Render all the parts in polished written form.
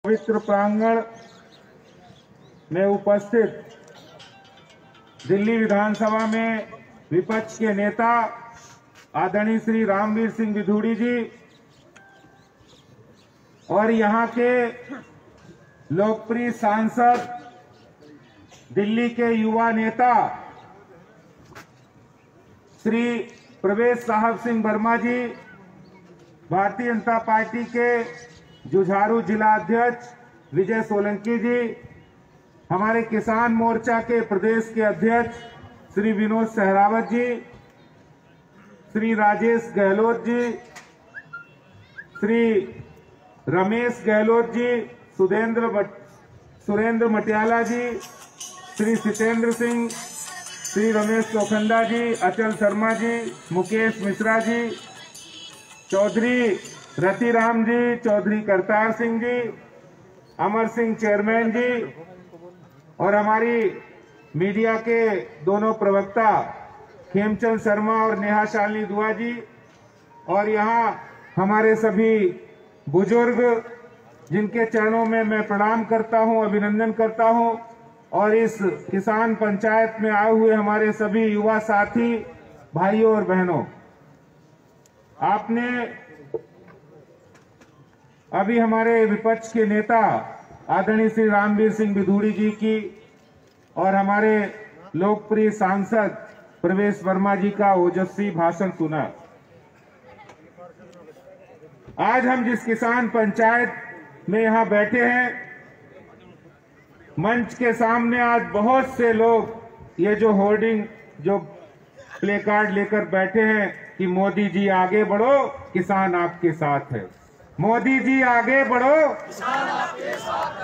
पवित्र प्रांगण में उपस्थित दिल्ली विधानसभा में विपक्ष के नेता आदरणीय श्री रामवीर सिंह विधूड़ी जी और यहां के लोकप्रिय सांसद दिल्ली के युवा नेता श्री प्रवेश साहब सिंह वर्मा जी, भारतीय जनता पार्टी के जुझारू जिला अध्यक्ष विजय सोलंकी जी, हमारे किसान मोर्चा के प्रदेश के अध्यक्ष श्री विनोद सहरावत जी, श्री राजेश गहलोत जी, श्री रमेश गहलोत जी, सुरेंद्र मटियाला जी, श्री सितेंद्र सिंह, श्री रमेश चौखंडा जी, अचल शर्मा जी, मुकेश मिश्रा जी, चौधरी रतिराम जी, चौधरी करतार सिंह जी, अमर सिंह चेयरमैन जी और हमारी मीडिया के दोनों प्रवक्ता खेमचंद शर्मा और नेहा शालिनी दुआ जी, और यहाँ हमारे सभी बुजुर्ग जिनके चरणों में मैं प्रणाम करता हूँ, अभिनंदन करता हूँ, और इस किसान पंचायत में आए हुए हमारे सभी युवा साथी भाइयों और बहनों, आपने अभी हमारे विपक्ष के नेता आदरणीय श्री रामवीर सिंह विधूड़ी जी की और हमारे लोकप्रिय सांसद प्रवेश वर्मा जी का ओजस्वी भाषण सुना। आज हम जिस किसान पंचायत में यहाँ बैठे हैं, मंच के सामने आज बहुत से लोग ये जो होर्डिंग, जो प्ले कार्ड लेकर बैठे हैं कि मोदी जी आगे बढ़ो, किसान आपके साथ है। मोदी जी आगे बढ़ो,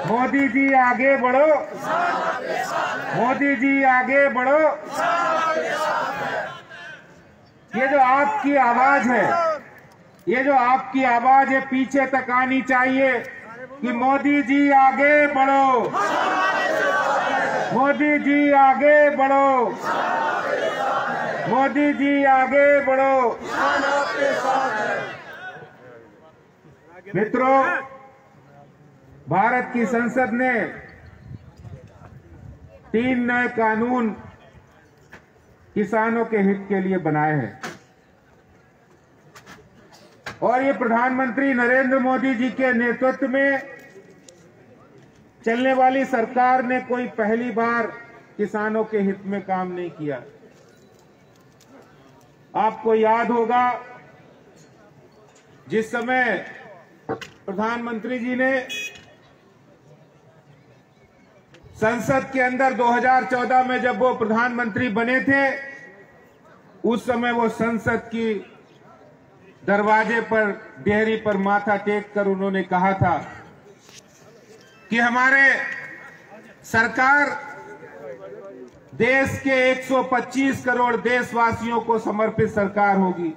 मोदी जी आगे बढ़ो, मोदी जी आगे बढ़ो। ये जो आपकी आवाज है, ये जो आपकी आवाज है, पीछे तक आनी चाहिए कि मोदी जी आगे बढ़ो, मोदी जी आगे बढ़ो, मोदी जी आगे बढ़ो। मित्रों, भारत की संसद ने 3 नए कानून किसानों के हित के लिए बनाए हैं और ये प्रधानमंत्री नरेंद्र मोदी जी के नेतृत्व में चलने वाली सरकार ने कोई पहली बार किसानों के हित में काम नहीं किया। आपको याद होगा, जिस समय प्रधानमंत्री जी ने संसद के अंदर 2014 में जब वो प्रधानमंत्री बने थे, उस समय वो संसद की दरवाजे पर, देहरी पर माथा टेक कर उन्होंने कहा था कि हमारे सरकार देश के 125 करोड़ देशवासियों को समर्पित सरकार होगी,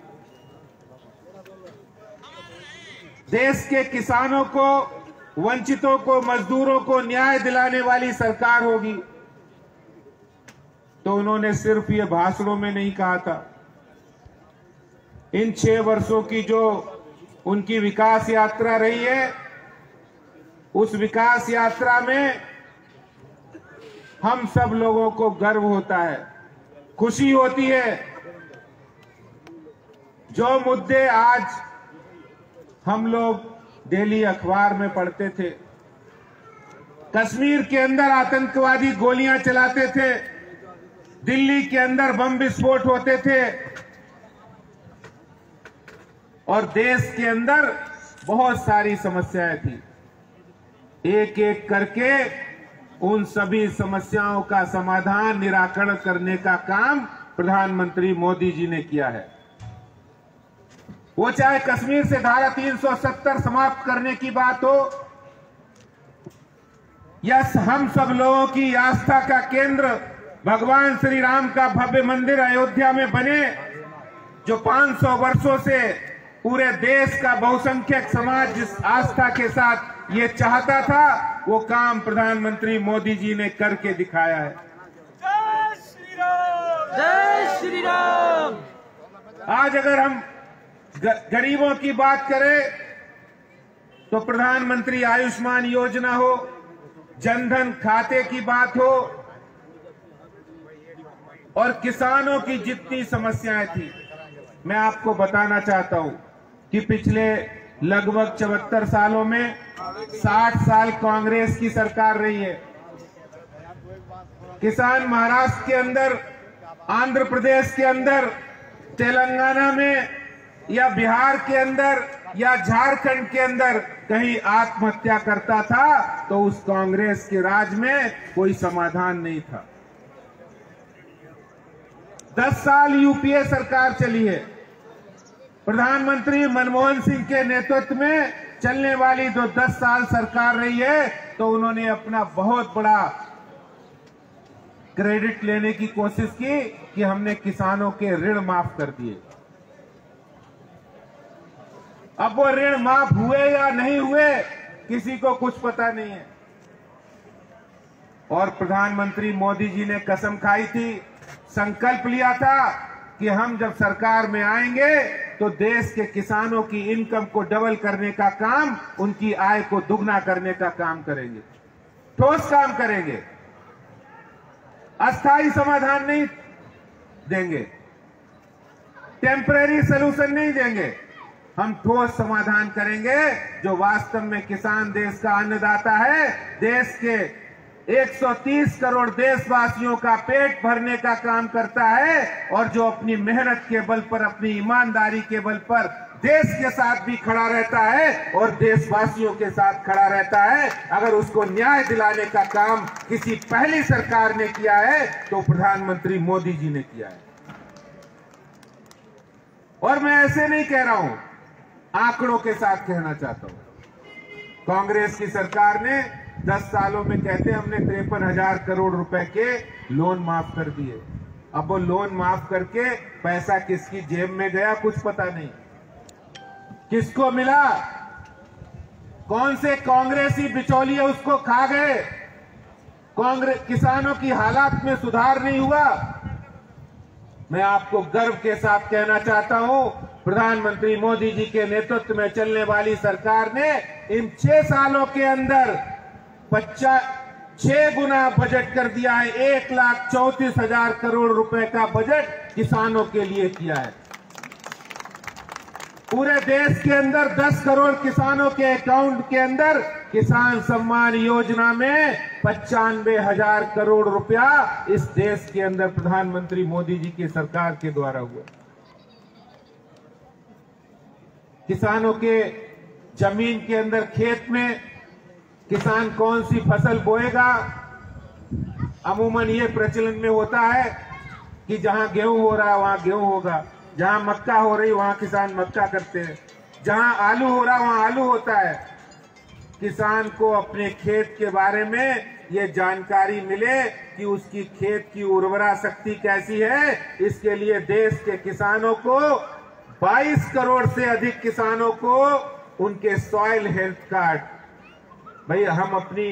देश के किसानों को, वंचितों को, मजदूरों को न्याय दिलाने वाली सरकार होगी। तो उन्होंने सिर्फ ये भाषणों में नहीं कहा था, इन 6 वर्षों की जो उनकी विकास यात्रा रही है, उस विकास यात्रा में हम सब लोगों को गर्व होता है, खुशी होती है। जो मुद्दे आज हम लोग डेली अखबार में पढ़ते थे, कश्मीर के अंदर आतंकवादी गोलियां चलाते थे, दिल्ली के अंदर बम विस्फोट होते थे और देश के अंदर बहुत सारी समस्याएं थी, एक एक करके उन सभी समस्याओं का समाधान, निराकरण करने का काम प्रधानमंत्री मोदी जी ने किया है। वो चाहे कश्मीर से धारा 370 समाप्त करने की बात हो, या हम सब लोगों की आस्था का केंद्र भगवान श्री राम का भव्य मंदिर अयोध्या में बने, जो 500 वर्षों से पूरे देश का बहुसंख्यक समाज जिस आस्था के साथ ये चाहता था, वो काम प्रधानमंत्री मोदी जी ने करके दिखाया है। जय श्री राम, जय श्री राम। आज अगर हम गरीबों की बात करें तो प्रधानमंत्री आयुष्मान योजना हो, जनधन खाते की बात हो, और किसानों की जितनी समस्याएं थी, मैं आपको बताना चाहता हूं कि पिछले लगभग 74 सालों में 60 साल कांग्रेस की सरकार रही है। किसान महाराष्ट्र के अंदर, आंध्र प्रदेश के अंदर, तेलंगाना में या बिहार के अंदर या झारखंड के अंदर कहीं आत्महत्या करता था तो उस कांग्रेस के राज में कोई समाधान नहीं था। 10 साल यूपीए सरकार चली है। प्रधानमंत्री मनमोहन सिंह के नेतृत्व में चलने वाली जो 10 साल सरकार रही है, तो उन्होंने अपना बहुत बड़ा क्रेडिट लेने की कोशिश की कि हमने किसानों के ऋण माफ कर दिए। अब वो ऋण माफ हुए या नहीं हुए, किसी को कुछ पता नहीं है। और प्रधानमंत्री मोदी जी ने कसम खाई थी, संकल्प लिया था कि हम जब सरकार में आएंगे तो देश के किसानों की इनकम को डबल करने का काम, उनकी आय को दुगना करने का काम करेंगे, ठोस काम करेंगे, अस्थायी समाधान नहीं देंगे, टेम्परेरी सलूशन नहीं देंगे। हम ठोस समाधान करेंगे जो वास्तव में किसान देश का अन्नदाता है, देश के 130 करोड़ देशवासियों का पेट भरने का काम करता है, और जो अपनी मेहनत के बल पर, अपनी ईमानदारी के बल पर देश के साथ भी खड़ा रहता है और देशवासियों के साथ खड़ा रहता है। अगर उसको न्याय दिलाने का काम किसी पहली सरकार ने किया है तो प्रधानमंत्री मोदी जी ने किया है। और मैं ऐसे नहीं कह रहा हूं, आंकड़ों के साथ कहना चाहता हूं। कांग्रेस की सरकार ने 10 सालों में कहते हमने 53,000 करोड़ रुपए के लोन माफ कर दिए। अब वो लोन माफ करके पैसा किसकी जेब में गया कुछ पता नहीं, किसको मिला, कौन से कांग्रेसी बिचौलिए उसको खा गए। कांग्रेस किसानों की हालात में सुधार नहीं हुआ। मैं आपको गर्व के साथ कहना चाहता हूं, प्रधानमंत्री मोदी जी के नेतृत्व में चलने वाली सरकार ने इन 6 सालों के अंदर 6 गुना बजट कर दिया है। 1,34,000 करोड़ रुपए का बजट किसानों के लिए किया है। पूरे देश के अंदर 10 करोड़ किसानों के अकाउंट के अंदर किसान सम्मान योजना में 95,000 करोड़ रुपया इस देश के अंदर प्रधानमंत्री मोदी जी की सरकार के द्वारा हुआ। किसानों के जमीन के अंदर, खेत में किसान कौन सी फसल बोएगा, अमूमन ये प्रचलन में होता है कि जहां गेहूं हो रहा है वहां गेहूं होगा, जहां मक्का हो रही वहां किसान मक्का करते हैं, जहां आलू हो रहा वहां आलू होता है। किसान को अपने खेत के बारे में ये जानकारी मिले कि उसकी खेत की उर्वरा शक्ति कैसी है, इसके लिए देश के किसानों को 22 करोड़ से अधिक किसानों को उनके सॉइल हेल्थ कार्ड, भाई हम अपनी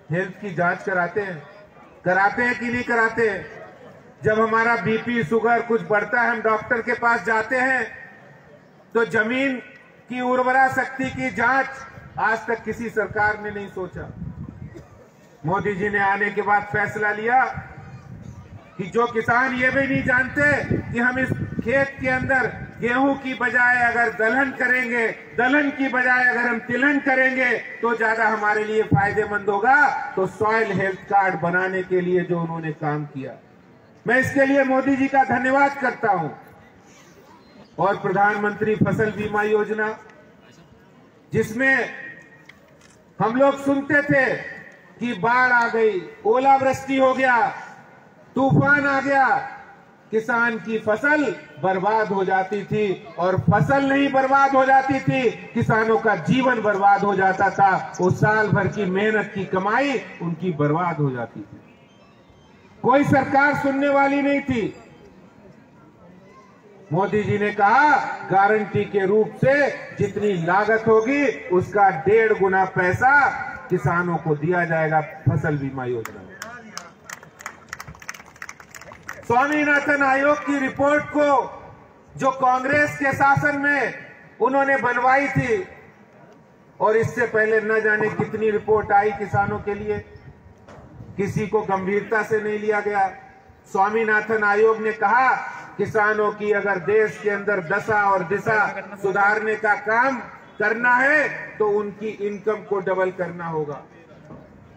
हेल्थ की जांच कराते हैं कि नहीं कराते? जब हमारा बीपी शुगर कुछ बढ़ता है हम डॉक्टर के पास जाते हैं, तो जमीन की उर्वरा शक्ति की जांच आज तक किसी सरकार ने नहीं सोचा। मोदी जी ने आने के बाद फैसला लिया कि जो किसान ये भी नहीं जानते कि हम इस खेत के अंदर गेहूं की बजाय अगर दलहन करेंगे, दलहन की बजाय अगर हम तिलहन करेंगे तो ज्यादा हमारे लिए फायदेमंद होगा। तो सॉइल हेल्थ कार्ड बनाने के लिए जो उन्होंने काम किया, मैं इसके लिए मोदी जी का धन्यवाद करता हूं। और प्रधानमंत्री फसल बीमा योजना, जिसमें हम लोग सुनते थे कि बाढ़ आ गई, ओलावृष्टि हो गया, तूफान आ गया, किसान की फसल बर्बाद हो जाती थी, और फसल नहीं बर्बाद हो जाती थी, किसानों का जीवन बर्बाद हो जाता था। वो साल भर की मेहनत की कमाई उनकी बर्बाद हो जाती थी। कोई सरकार सुनने वाली नहीं थी। मोदी जी ने कहा गारंटी के रूप से जितनी लागत होगी उसका 1.5 गुना पैसा किसानों को दिया जाएगा फसल बीमा योजना में। स्वामीनाथन आयोग की रिपोर्ट को जो कांग्रेस के शासन में उन्होंने बनवाई थी, और इससे पहले न जाने कितनी रिपोर्ट आई किसानों के लिए, किसी को गंभीरता से नहीं लिया गया। स्वामीनाथन आयोग ने कहा किसानों की अगर देश के अंदर दशा और दिशा सुधारने का काम करना है तो उनकी इनकम को डबल करना होगा।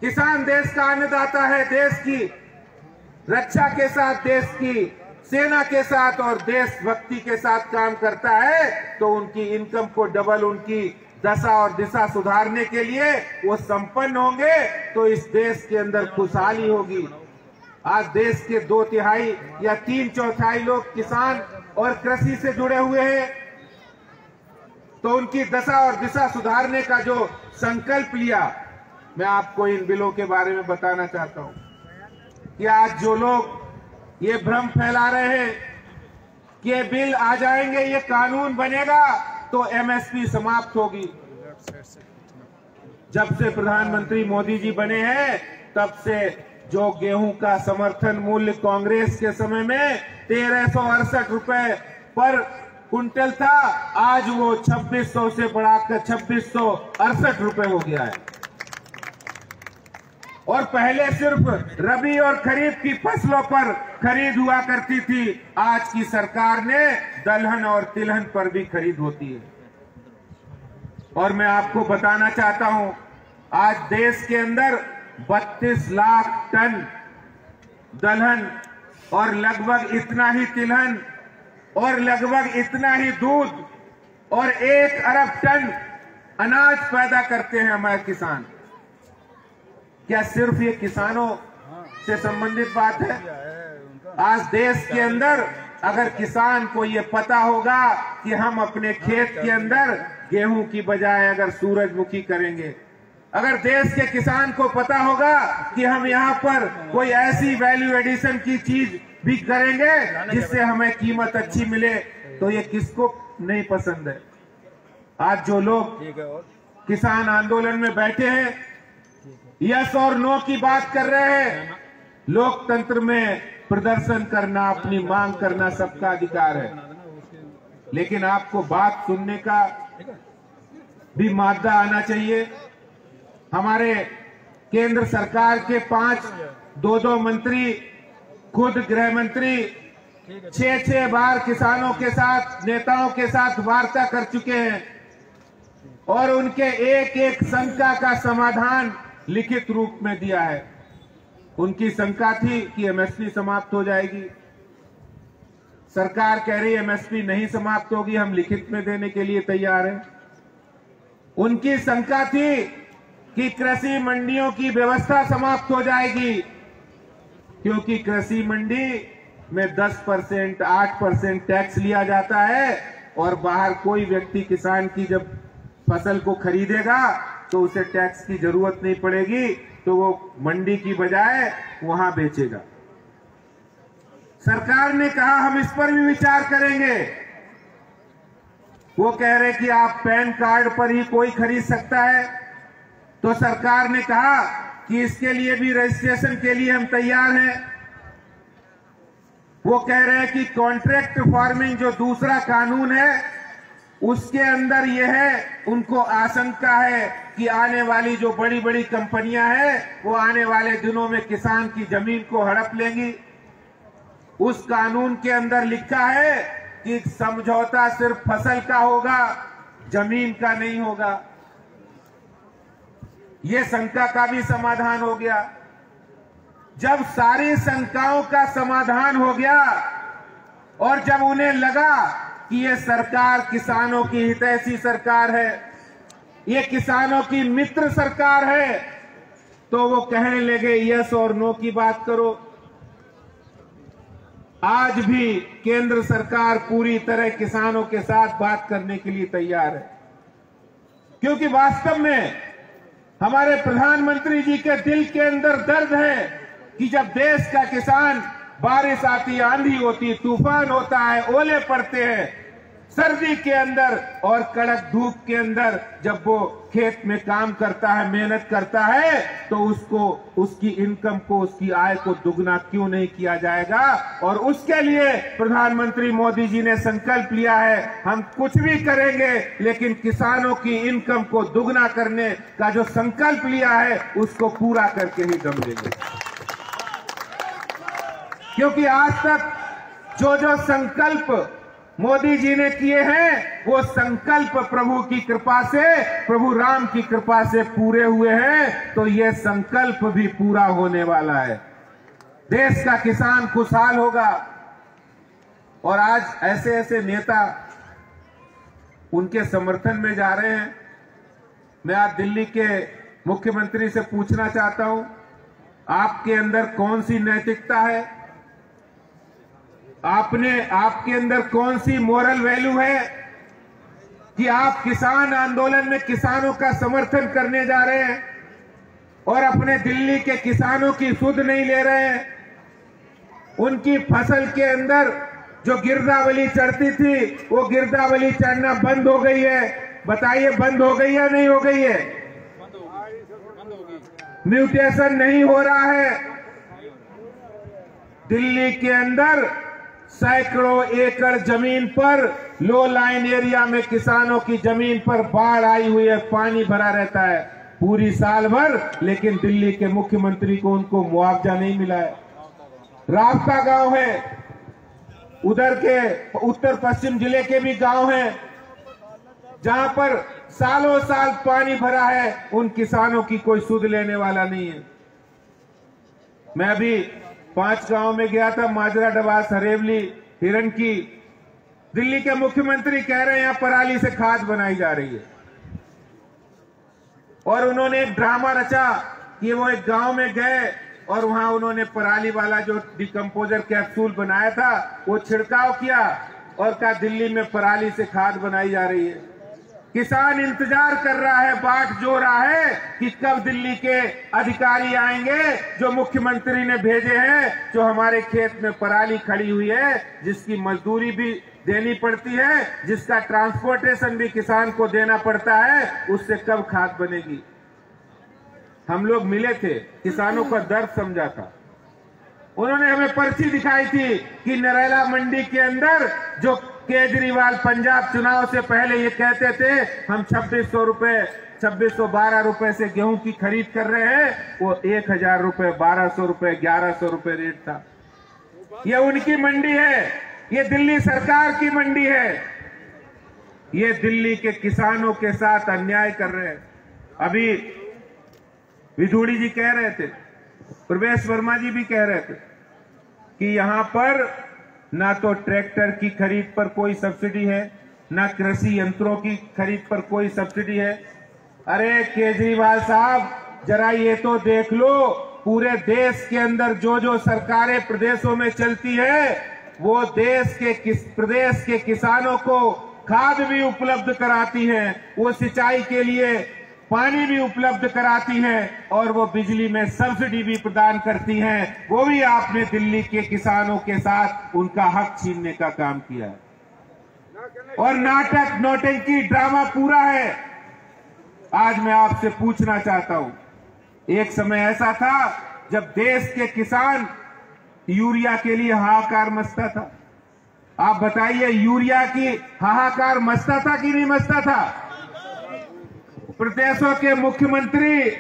किसान देश का अन्नदाता है, देश की रक्षा के साथ, देश की सेना के साथ और देशभक्ति के साथ काम करता है तो उनकी इनकम को डबल, उनकी दशा और दिशा सुधारने के लिए वो संपन्न होंगे तो इस देश के अंदर खुशहाली होगी। आज देश के 2/3 या 3/4 लोग किसान और कृषि से जुड़े हुए हैं, तो उनकी दशा और दिशा सुधारने का जो संकल्प लिया, मैं आपको इन बिलों के बारे में बताना चाहता हूं कि आज जो लोग ये भ्रम फैला रहे हैं कि ये बिल आ जाएंगे, ये कानून बनेगा तो एमएसपी समाप्त होगी। जब से प्रधानमंत्री मोदी जी बने हैं तब से जो गेहूं का समर्थन मूल्य कांग्रेस के समय में 1368 रुपए पर कुंटल था, आज वो 2600 से बढ़ाकर 2668 रुपए हो गया है। और पहले सिर्फ रबी और खरीफ की फसलों पर खरीद हुआ करती थी, आज की सरकार ने दलहन और तिलहन पर भी खरीद होती है। और मैं आपको बताना चाहता हूं, आज देश के अंदर 32 लाख टन दलहन और लगभग इतना ही तिलहन और लगभग इतना ही दूध और 1 अरब टन अनाज पैदा करते हैं हमारे किसान। क्या सिर्फ ये किसानों से संबंधित बात है? आज देश के अंदर अगर किसान को ये पता होगा कि हम अपने खेत के अंदर गेहूं की बजाय अगर सूरजमुखी करेंगे, अगर देश के किसान को पता होगा कि हम यहाँ पर कोई ऐसी वैल्यू एडिशन की चीज भी करेंगे जिससे हमें कीमत अच्छी मिले, तो ये किसको नहीं पसंद है? आज जो लोग किसान आंदोलन में बैठे हैं, यस और नो की बात कर रहे हैं, लोकतंत्र में प्रदर्शन करना, अपनी मांग करना सबका अधिकार है, लेकिन आपको बात सुनने का भी मादा आना चाहिए। हमारे केंद्र सरकार के 5 मंत्री, खुद गृह मंत्री 6 बार किसानों के साथ, नेताओं के साथ वार्ता कर चुके हैं और उनके एक शंका का समाधान लिखित रूप में दिया है। उनकी शंका थी कि एमएसपी समाप्त हो जाएगी, सरकार कह रही एमएसपी नहीं समाप्त होगी, हम लिखित में देने के लिए तैयार हैं। उनकी शंका थी कि कृषि मंडियों की व्यवस्था समाप्त हो जाएगी, क्योंकि कृषि मंडी में 10%, 8% टैक्स लिया जाता है और बाहर कोई व्यक्ति किसान की जब फसल को खरीदेगा तो उसे टैक्स की जरूरत नहीं पड़ेगी, तो वो मंडी की बजाय वहां बेचेगा। सरकार ने कहा हम इस पर भी विचार करेंगे। वो कह रहे कि आप पैन कार्ड पर ही कोई खरीद सकता है, तो सरकार ने कहा कि इसके लिए भी रजिस्ट्रेशन के लिए हम तैयार हैं। वो कह रहे हैं कि कॉन्ट्रैक्ट फार्मिंग जो दूसरा कानून है उसके अंदर यह है, उनको आशंका है कि आने वाली जो बड़ी बड़ी कंपनियां हैं वो आने वाले दिनों में किसान की जमीन को हड़प लेंगी। उस कानून के अंदर लिखा है कि समझौता सिर्फ फसल का होगा, जमीन का नहीं होगा। ये शंका का भी समाधान हो गया। जब सारी शंकाओं का समाधान हो गया और जब उन्हें लगा कि ये सरकार किसानों की हितैषी सरकार है, ये किसानों की मित्र सरकार है, तो वो कहने लगे यस और नो की बात करो। आज भी केंद्र सरकार पूरी तरह किसानों के साथ बात करने के लिए तैयार है, क्योंकि वास्तव में हमारे प्रधानमंत्री जी के दिल के अंदर दर्द है कि जब देश का किसान, बारिश आती, आंधी होती, तूफान होता है, ओले पड़ते हैं, सर्दी के अंदर और कड़क धूप के अंदर जब वो खेत में काम करता है, मेहनत करता है, तो उसको उसकी इनकम को, उसकी आय को दुगना क्यों नहीं किया जाएगा। और उसके लिए प्रधानमंत्री मोदी जी ने संकल्प लिया है, हम कुछ भी करेंगे लेकिन किसानों की इनकम को दुगना करने का जो संकल्प लिया है उसको पूरा करके ही दम लेंगे। क्योंकि आज तक जो जो संकल्प मोदी जी ने किए हैं वो संकल्प प्रभु की कृपा से, प्रभु राम की कृपा से पूरे हुए हैं। तो ये संकल्प भी पूरा होने वाला है। देश का किसान खुशहाल होगा। और आज ऐसे ऐसे नेता उनके समर्थन में जा रहे हैं। मैं आज दिल्ली के मुख्यमंत्री से पूछना चाहता हूं, आपके अंदर कौन सी नैतिकता है? आपके अंदर कौन सी मोरल वैल्यू है कि आप किसान आंदोलन में किसानों का समर्थन करने जा रहे हैं और अपने दिल्ली के किसानों की सुध नहीं ले रहे हैं? उनकी फसल के अंदर जो गिरदावली चढ़ती थी वो गिरदावली चढ़ना बंद हो गई है। बताइए, बंद हो गई है नहीं हो गई है? म्यूटेशन नहीं हो रहा है। दिल्ली के अंदर सैकड़ों एकड़ जमीन पर, लो लाइन एरिया में किसानों की जमीन पर बाढ़ आई हुई है, पानी भरा रहता है पूरी साल भर, लेकिन दिल्ली के मुख्यमंत्री को उनको मुआवजा नहीं मिला है। रावता गांव है, उधर के उत्तर पश्चिम जिले के भी गांव हैं जहां पर सालों साल पानी भरा है, उन किसानों की कोई सुध लेने वाला नहीं है। मैं अभी 5 गांव में गया था, माजरा, डबास, हरेवली, हिरन की। दिल्ली के मुख्यमंत्री कह रहे हैं यहां पराली से खाद बनाई जा रही है। और उन्होंने एक ड्रामा रचा कि वो एक गांव में गए और वहां उन्होंने पराली वाला जो डिकम्पोजर कैप्सूल बनाया था वो छिड़काव किया और कहा दिल्ली में पराली से खाद बनाई जा रही है। किसान इंतजार कर रहा है, बाट जो रहा है कि कब दिल्ली के अधिकारी आएंगे जो मुख्यमंत्री ने भेजे हैं, जो हमारे खेत में पराली खड़ी हुई है, जिसकी मजदूरी भी देनी पड़ती है, जिसका ट्रांसपोर्टेशन भी किसान को देना पड़ता है, उससे कब खाद बनेगी। हम लोग मिले थे, किसानों का दर्द समझा था। उन्होंने हमें पर्ची दिखाई थी कि नरेला मंडी के अंदर जो केजरीवाल पंजाब चुनाव से पहले ये कहते थे हम 2600 रुपए, 2612 रुपए से गेहूं की खरीद कर रहे हैं, वो 1000 रुपए, 1200 रुपए, 1100 रुपए रेट था। ये उनकी मंडी है, ये दिल्ली सरकार की मंडी है। ये दिल्ली के किसानों के साथ अन्याय कर रहे हैं। अभी विधूड़ी जी कह रहे थे, प्रवेश वर्मा जी भी कह रहे थे कि यहां पर ना तो ट्रैक्टर की खरीद पर कोई सब्सिडी है, ना कृषि यंत्रों की खरीद पर कोई सब्सिडी है। अरे केजरीवाल साहब, जरा ये तो देख लो, पूरे देश के अंदर जो जो सरकारें प्रदेशों में चलती है वो प्रदेश के किसानों को खाद भी उपलब्ध कराती हैं, वो सिंचाई के लिए पानी भी उपलब्ध कराती हैं और वो बिजली में सब्सिडी भी प्रदान करती हैं। वो भी आपने दिल्ली के किसानों के साथ उनका हक छीनने का काम किया है। और नाटक, नौटंकी, ड्रामा पूरा है। आज मैं आपसे पूछना चाहता हूं, एक समय ऐसा था जब देश के किसान यूरिया के लिए हाहाकार मचता था। आप बताइए, यूरिया की हाहाकार मचता था कि नहीं मचता था? प्रदेशों के मुख्यमंत्री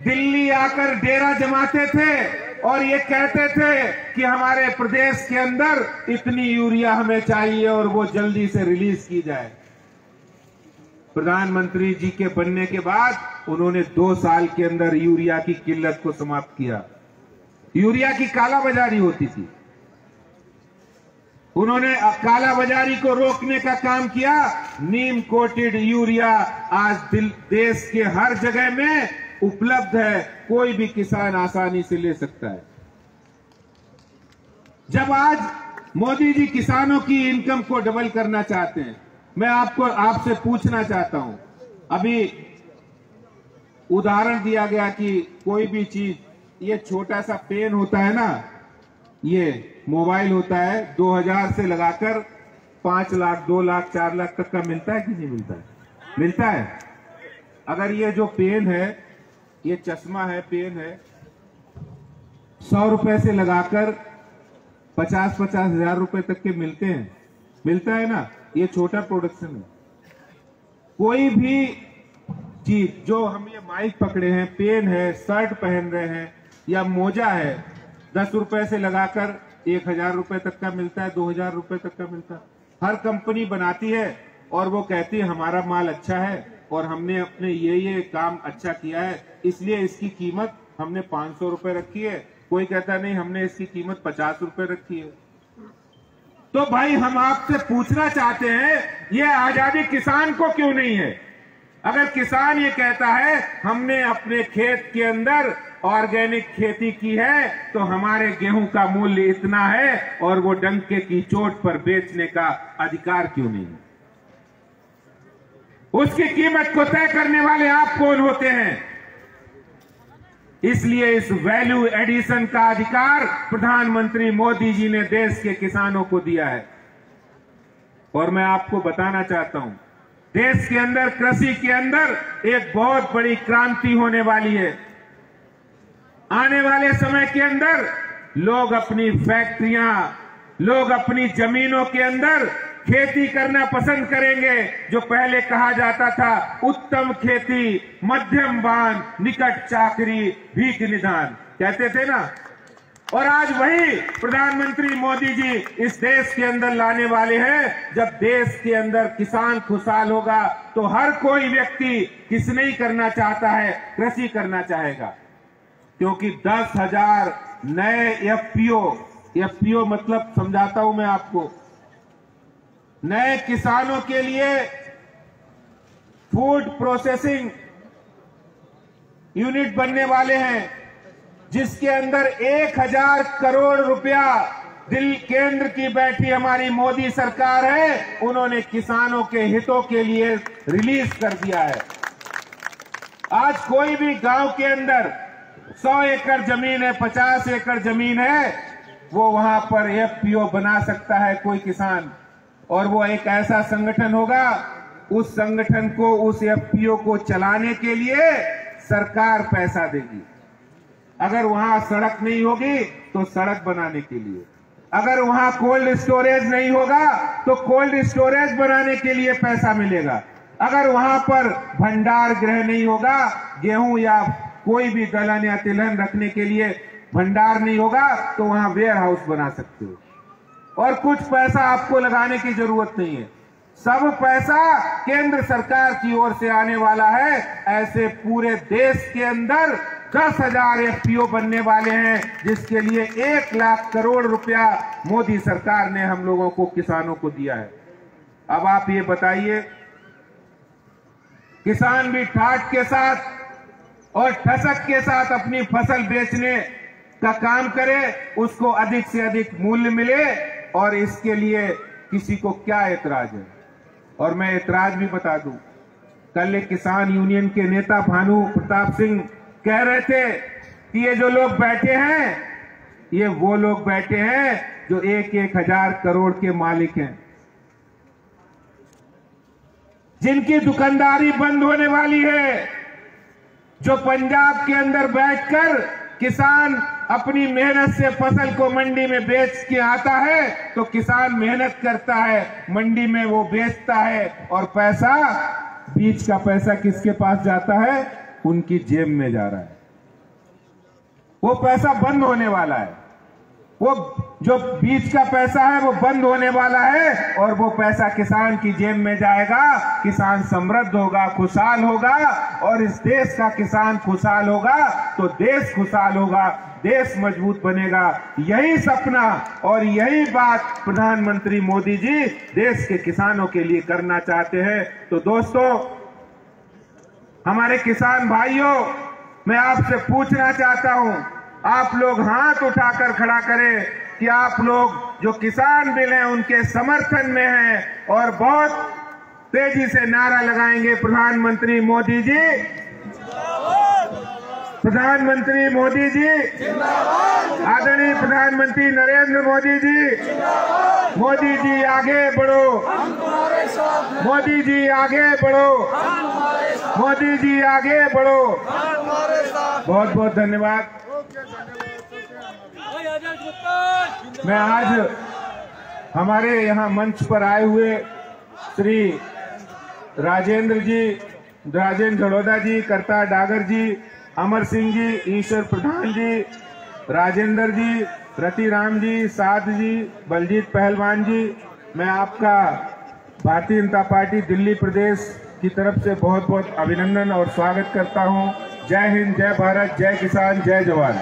दिल्ली आकर डेरा जमाते थे और ये कहते थे कि हमारे प्रदेश के अंदर इतनी यूरिया हमें चाहिए और वो जल्दी से रिलीज की जाए। प्रधानमंत्री जी के बनने के बाद उन्होंने 2 साल के अंदर यूरिया की किल्लत को समाप्त किया। यूरिया की कालाबाजारी होती थी, उन्होंने कालाबाजारी को रोकने का काम किया। नीम कोटेड यूरिया आज देश के हर जगह में उपलब्ध है, कोई भी किसान आसानी से ले सकता है। जब आज मोदी जी किसानों की इनकम को डबल करना चाहते हैं, मैं आपसे पूछना चाहता हूं, अभी उदाहरण दिया गया कि कोई भी चीज, ये छोटा सा पेन होता है ना, ये मोबाइल होता है, 2000 से लगाकर 5 लाख, 2 लाख, 4 लाख तक का मिलता है कि नहीं मिलता है? मिलता है। अगर ये जो पेन है, ये चश्मा है, पेन है, 100 रुपए से लगाकर 50-50 हजार रुपए तक के मिलते हैं, मिलता है ना? ये छोटा प्रोडक्शन है। कोई भी चीज जो हम ये माइक पकड़े हैं, पेन है, शर्ट पहन रहे हैं या मोजा है, 10 रुपए से लगाकर 1000 रुपए तक का मिलता है, 2000 रुपए तक का मिलता है। हर कंपनी बनाती है और वो कहती है हमारा माल अच्छा है और हमने अपने ये काम अच्छा किया है, इसलिए इसकी कीमत हमने 500 रुपए रखी है। कोई कहता नहीं हमने इसकी कीमत 50 रुपए रखी है। तो भाई हम आपसे पूछना चाहते हैं, ये आजादी किसान को क्यों नहीं है? अगर किसान ये कहता है हमने अपने खेत के अंदर ऑर्गेनिक खेती की है तो हमारे गेहूं का मूल्य इतना है और वो डंके की चोट पर बेचने का अधिकार क्यों नहीं है? उसकी कीमत को तय करने वाले आप कौन होते हैं? इसलिए इस वैल्यू एडिशन का अधिकार प्रधानमंत्री मोदी जी ने देश के किसानों को दिया है। और मैं आपको बताना चाहता हूं, देश के अंदर कृषि के अंदर एक बहुत बड़ी क्रांति होने वाली है। आने वाले समय के अंदर लोग अपनी फैक्ट्रियां, लोग अपनी जमीनों के अंदर खेती करना पसंद करेंगे। जो पहले कहा जाता था उत्तम खेती, मध्यम बान, निकट चाकरी, भीख निदान, कहते थे ना। और आज वही प्रधानमंत्री मोदी जी इस देश के अंदर लाने वाले हैं। जब देश के अंदर किसान खुशहाल होगा तो हर कोई व्यक्ति किस नहीं करना चाहता है, कृषि करना चाहेगा। क्योंकि 10,000 नए एफपीओ मतलब समझाता हूं मैं आपको, नए किसानों के लिए फूड प्रोसेसिंग यूनिट बनने वाले हैं, जिसके अंदर 1000 करोड़ रुपया केंद्र की बैठी हमारी मोदी सरकार है, उन्होंने किसानों के हितों के लिए रिलीज कर दिया है। आज कोई भी गांव के अंदर 100 एकड़ जमीन है, 50 एकड़ जमीन है, वो वहां पर एफपीओ बना सकता है कोई किसान। और वो एक ऐसा संगठन होगा, उस संगठन को, उस एफपीओ को चलाने के लिए सरकार पैसा देगी। अगर वहां सड़क नहीं होगी तो सड़क बनाने के लिए, अगर वहां कोल्ड स्टोरेज नहीं होगा तो कोल्ड स्टोरेज बनाने के लिए पैसा मिलेगा, अगर वहां पर भंडार गृह नहीं होगा, गेहूं या कोई भी दलहन या तिलहन रखने के लिए भंडार नहीं होगा, तो वहां वेयर हाउस बना सकते हो। और कुछ पैसा आपको लगाने की जरूरत नहीं है, सब पैसा केंद्र सरकार की ओर से आने वाला है। ऐसे पूरे देश के अंदर 10,000 एफपीओ बनने वाले हैं, जिसके लिए 1 लाख करोड़ रुपया मोदी सरकार ने हम लोगों को, किसानों को दिया है। अब आप ये बताइए, किसान भी ठाठ के साथ और ठसक के साथ अपनी फसल बेचने का काम करे, उसको अधिक से अधिक मूल्य मिले, और इसके लिए किसी को क्या ऐतराज है? और मैं ऐतराज भी बता दूं, कल एक किसान यूनियन के नेता भानु प्रताप सिंह कह रहे थे कि ये जो लोग बैठे हैं, ये वो लोग बैठे हैं जो 1,000 करोड़ के मालिक हैं, जिनकी दुकानदारी बंद होने वाली है, जो पंजाब के अंदर बैठकर किसान अपनी मेहनत से फसल को मंडी में बेच के आता है, तो किसान मेहनत करता है, मंडी में वो बेचता है, और पैसा, बीच का पैसा किसके पास जाता है? उनकी जेब में जा रहा है। वो पैसा बंद होने वाला है, वो जो बीच का पैसा है वो बंद होने वाला है, और वो पैसा किसान की जेब में जाएगा। किसान समृद्ध होगा, खुशहाल होगा, और इस देश का किसान खुशहाल होगा तो देश खुशहाल होगा, देश मजबूत बनेगा। यही सपना और यही बात प्रधानमंत्री मोदी जी देश के किसानों के लिए करना चाहते हैं। तो दोस्तों, हमारे किसान भाइयों, मैं आपसे पूछना चाहता हूं, आप लोग हाथ उठाकर खड़ा करें कि आप लोग जो किसान बिल हैं उनके समर्थन में हैं, और बहुत तेजी से नारा लगाएंगे, प्रधानमंत्री मोदी जी, प्रधानमंत्री मोदी जी, आदरणीय प्रधानमंत्री नरेंद्र मोदी जी, मोदी जी आगे बढ़ो, हम तुम्हारे साथ हैं, मोदी जी आगे बढ़ो, हम तुम्हारे साथ, मोदी जी आगे बढ़ो। हम तुम्हारे साथ। बहुत बहुत धन्यवाद। मैं आज हमारे यहाँ मंच पर आए हुए श्री राजेंद्र झड़ोदा जी, करतार डागर जी, अमर सिंह जी, ईश्वर प्रधान जी, राजेंद्र जी, रतिराम जी, साध जी, बलजीत पहलवान जी, मैं आपका भारतीय जनता पार्टी दिल्ली प्रदेश की तरफ से बहुत बहुत अभिनंदन और स्वागत करता हूं। जय हिंद, जय भारत, जय किसान, जय जवान।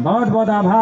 बहुत बहुत आभार।